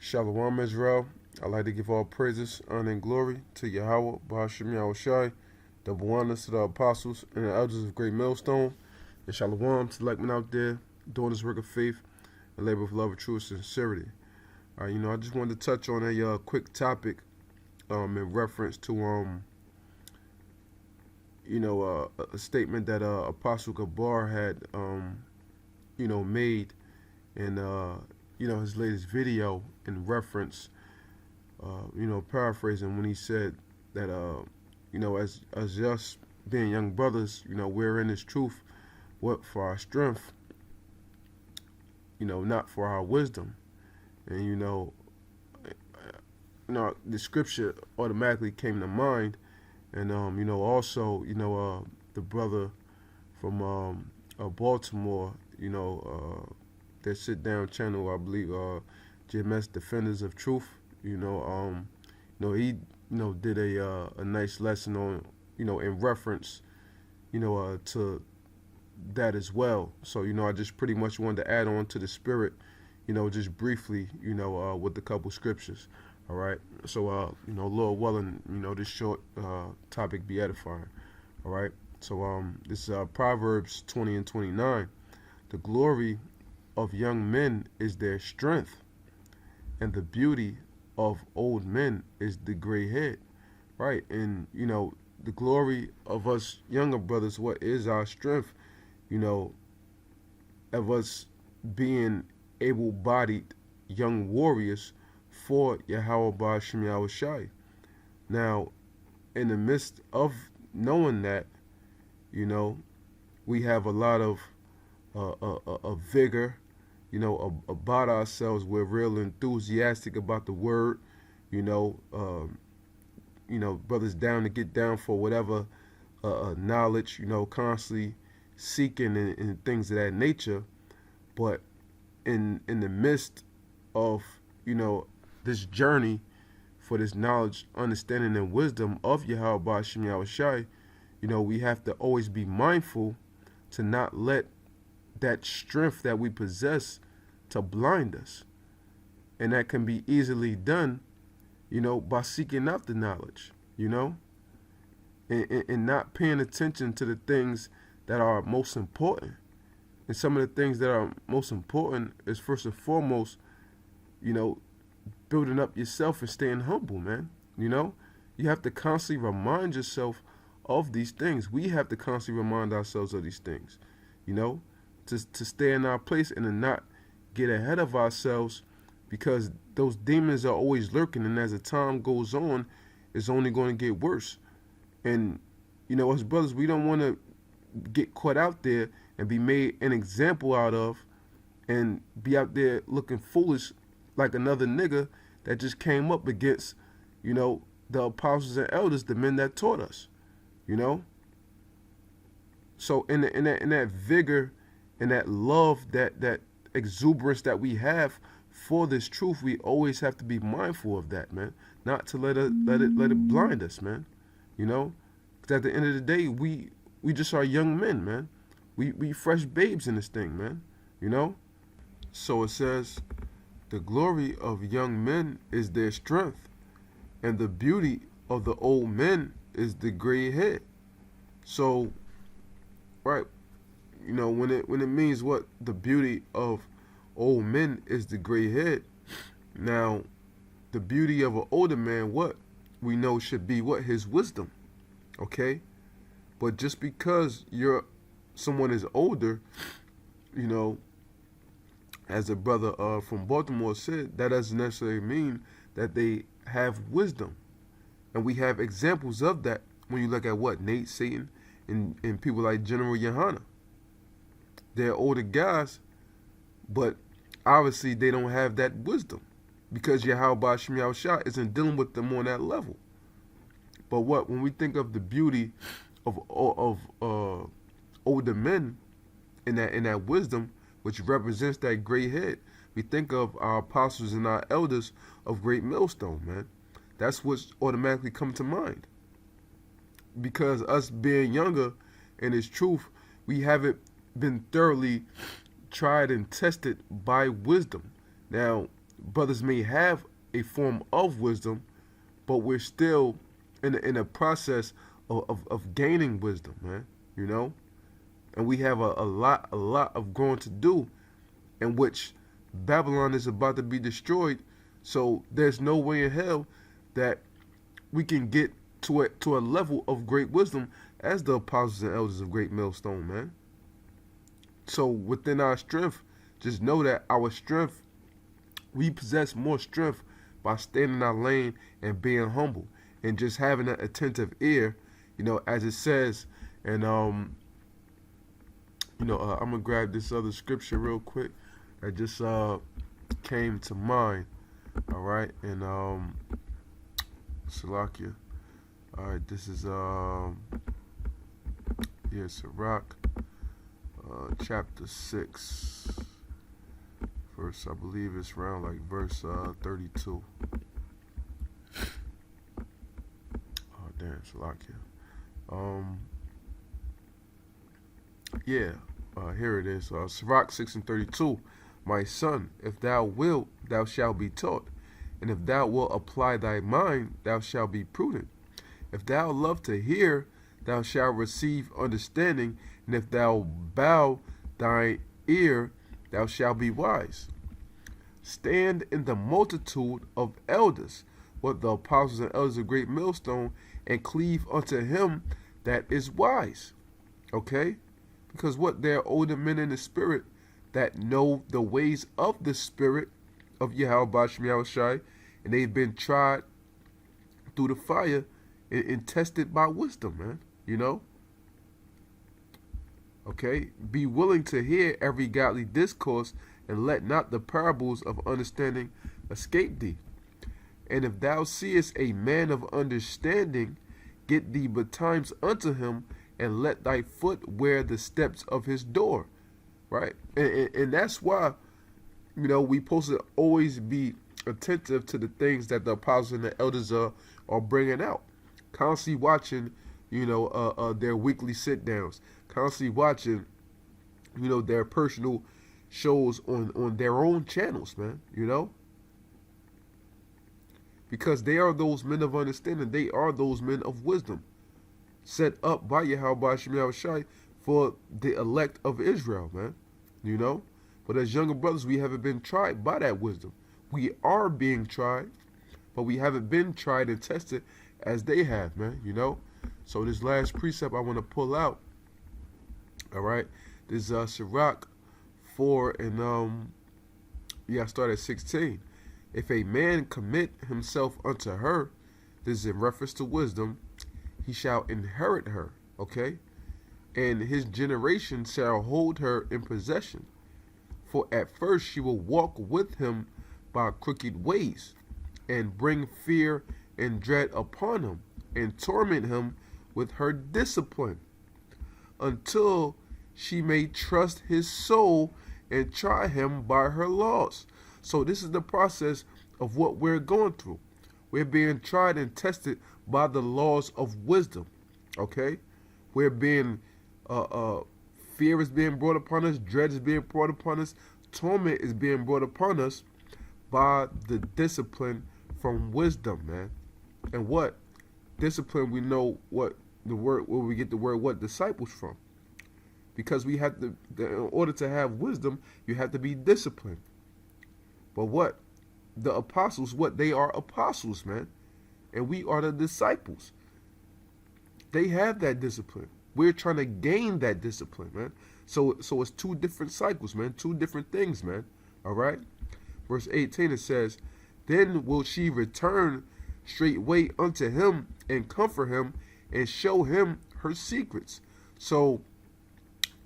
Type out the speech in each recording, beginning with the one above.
Shalawam Israel. I'd like to give all praises, honor, and glory to YAHAWAH, double honors to the apostles and the elders of Great Millstone, and Shalawam to the like men out there doing this work of faith and labor of love, truth, sincerity. All right, I just wanted to touch on a quick topic in reference to a statement that Apostle Gabar had made in his latest video in reference, paraphrasing when he said that as us being young brothers, we're in this truth, what for our strength, not for our wisdom. And the scripture automatically came to mind, and also the brother from Baltimore, that sit down channel, I believe, GMS Defenders of Truth. He did a nice lesson on in reference to that as well. So I just pretty much wanted to add on to the spirit, just briefly, with a couple scriptures. All right. So Lord willing, this short topic be edifying. All right. So this is Proverbs 20 and 29. The glory of young men is their strength, and the beauty of old men is the gray head. Right. And the glory of us younger brothers, what is our strength, of us being able-bodied young warriors for YAHAWASHI. Now, in the midst of knowing that, we have a lot of vigor, about ourselves. We're real enthusiastic about the word, brothers down to get down for whatever knowledge, constantly seeking and things of that nature. But in the midst of, this journey for this knowledge, understanding, and wisdom of YAHAWASHI, we have to always be mindful to not let that strength that we possess to blind us. And that can be easily done, by seeking out the knowledge, and not paying attention to the things that are most important. And some of the things that are most important is, first and foremost, building up yourself and staying humble, man. You have to constantly remind yourself of these things. We have to constantly remind ourselves of these things, to stay in our place and to not get ahead of ourselves, because those demons are always lurking, and as the time goes on, it's only going to get worse. And, as brothers, we don't want to get caught out there and be made an example out of and be out there looking foolish like another nigga that just came up against, the apostles and elders, the men that taught us, So in that vigor and that love, that exuberance that we have for this truth, we always have to be mindful of that, man. Not to let it blind us, man. Because at the end of the day, we just are young men, man. We fresh babes in this thing, man. So it says, the glory of young men is their strength, and the beauty of the old men is the gray head. So, right, when it means what the beauty of old men is the gray head. Now, the beauty of an older man, what we know should be what his wisdom. Okay, but just because someone is older, as a brother from Baltimore said, that doesn't necessarily mean that they have wisdom. And we have examples of that when you look at what Nate, Satan, and people like General Yohana. They're older guys, but obviously they don't have that wisdom, because YAHAWASHI isn't dealing with them on that level. But when we think of the beauty of older men in that wisdom, which represents that gray head, we think of our apostles and our elders of Great Millstone, man. That's what's automatically come to mind. Because us being younger in its truth, we haven't been thoroughly tried and tested by wisdom. Now, brothers may have a form of wisdom, but we're still in a process of gaining wisdom, man. You know, and we have a lot of growing to do, in which Babylon is about to be destroyed. So there's no way in hell that we can get to a level of great wisdom as the apostles and elders of Great Millstone, man. So within our strength, just know that our strength, we possess more strength by staying in our lane and being humble and just having an attentive ear, you know, as it says. And I'm gonna grab this other scripture real quick that just came to mind. All right, and Salakia. All right, this is Sirach, chapter 6, verse, I believe it's around like verse 32. Oh damn, Salakia. Here it is. Sirach 6:32. My son, if thou wilt, thou shalt be taught, and if thou wilt apply thy mind, thou shalt be prudent. If thou love to hear, thou shalt receive understanding, and if thou bow thine ear, thou shalt be wise. Stand in the multitude of elders, what the apostles and elders of Great Millstone, and cleave unto him that is wise. Okay? Because what? They're older men in the spirit that know the ways of the spirit of YAHAWASHI, and they've been tried through the fire and tested by wisdom, man. You know? Okay? Be willing to hear every godly discourse, and let not the parables of understanding escape thee. And if thou seest a man of understanding, get thee betimes unto him, and let thy foot wear the steps of his door. Right? And that's why, you know, we supposed to always be attentive to the things that the apostles and the elders are bringing out. Constantly watching, you know, their weekly sit-downs. Constantly watching, you know, their personal shows on their own channels, man, you know? Because they are those men of understanding. They are those men of wisdom, set up by YAHAWASHI for the elect of Israel, man. You know? But as younger brothers, we haven't been tried by that wisdom. We are being tried, but we haven't been tried and tested as they have, man. You know? So this last precept I want to pull out, all right? This is Sirach 4 and I start at 16. If a man commit himself unto her, this is in reference to wisdom, he shall inherit her, okay? And his generation shall hold her in possession. For at first she will walk with him by crooked ways, and bring fear and dread upon him, and torment him with her discipline, until she may trust his soul and try him by her laws. So this is the process of what we're going through. We're being tried and tested by the laws of wisdom. Okay? We're being, fear is being brought upon us, dread is being brought upon us, torment is being brought upon us by the discipline from wisdom, man. And what? Discipline, we know what the word, where we get the word what? Disciples from. Because we have to, in order to have wisdom, you have to be disciplined. But what? The apostles, what? They are apostles, man. And we are the disciples. They have that discipline. We're trying to gain that discipline, man. So it's two different cycles, man. Two different things, man. All right? Verse 18, it says, then will she return straightway unto him, and comfort him, and show him her secrets. So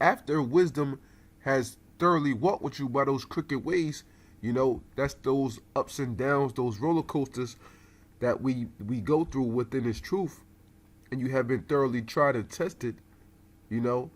after wisdom has thoroughly walked with you by those crooked ways, you know, that's those ups and downs, those roller coasters that we go through within this truth, and you have been thoroughly tried and tested, you know,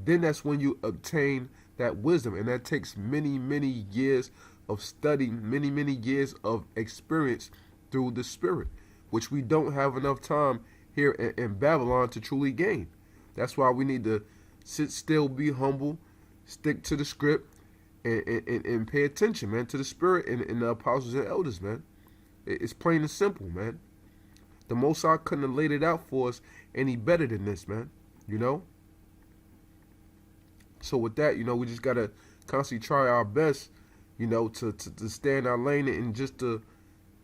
then that's when you obtain that wisdom. And that takes many, many years of studying, many, many years of experience through the Spirit, which we don't have enough time here in Babylon to truly gain. That's why we need to sit still, be humble, stick to the script, and pay attention, man, to the spirit and the apostles and elders, man. It's plain and simple, man. The Most High couldn't have laid it out for us any better than this, man. You know? So with that, we just gotta constantly try our best, to stay in our lane and just to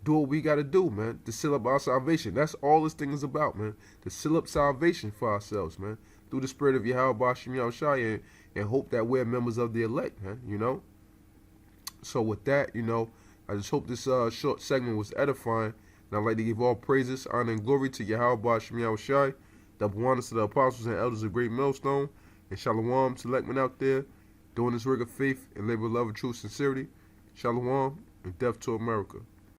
do what we gotta do, man. To seal up our salvation. That's all this thing is about, man. To seal up salvation for ourselves, man. Through the spirit of YAHAWASHI and hope that we're members of the elect, man, So with that, I just hope this short segment was edifying. And I'd like to give all praises, honor, and glory to YAHAWASHI, double honors to the apostles and elders of Great Millstone, and Shalawam to Lekman out there, doing this work of faith and labor of love and true sincerity. Shalawam and death to America.